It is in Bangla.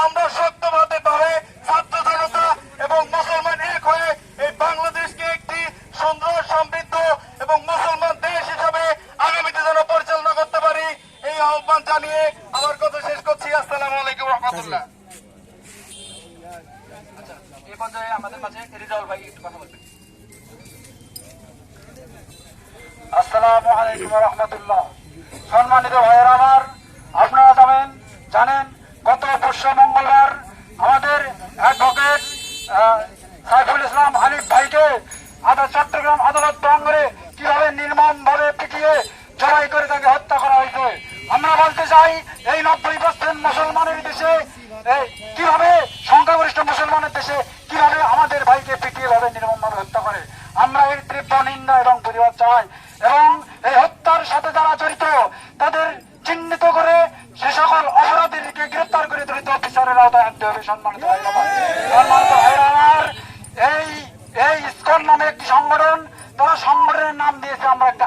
আমরা শক্তভাবে ছাত্র জনতা এবং মুসলমান এক হয়ে এই বাংলাদেশকে একটি সুন্দর সমৃদ্ধ এবং মুসলমান দেশ হিসাবে আগামীতে যেন পরিচালনা করতে পারি, এই আহ্বান জানিয়ে আমার কথা শেষ করছি। আসসালামু আলাইকুম রহমতুল্লাহ। এই পর্যায়ে আমাদের মাঝে রিজাউল ভাই একটু কথা বলবেন। আসসালামু আলাইকুম রহমতুল্লাহ। সম্মানিত ভাইয়েরা আমার, আপনারা জানেন গত পরশু মঙ্গলবার আমাদের অ্যাডভোকেট সাইফুল ইসলাম হানিফ ভাইকে চট্টগ্রাম আদালত প্রাঙ্গণে কিভাবে নির্মমভাবে পিটিয়ে জবাই করে তাকে হত্যা করা হয়েছে। আমরা বলতে চাই, এই 90% মুসলমানের দেশে কিভাবে, সংখ্যাগরিষ্ঠ মুসলমানের দেশে কিভাবে আমাদের ভাইকে পিটিয়ে ভাবে নির্মমভাবে হত্যা করে। আমরা এর তীব্র নিন্দা এবং প্রতিবাদ চাই এবং এই হত্যার সাথে যারা জড়িত তাদের চিহ্নিত করে সে সকল অপরাধীকে গ্রেপ্তার করে দ্রুত বিচারের আওতায় আনতে হবে। সম্মানিত ভাইরা আমার, এই ইসকন নামে একটি সংগঠন, তারা সংগঠনের নাম দিয়েছে আমরা একটা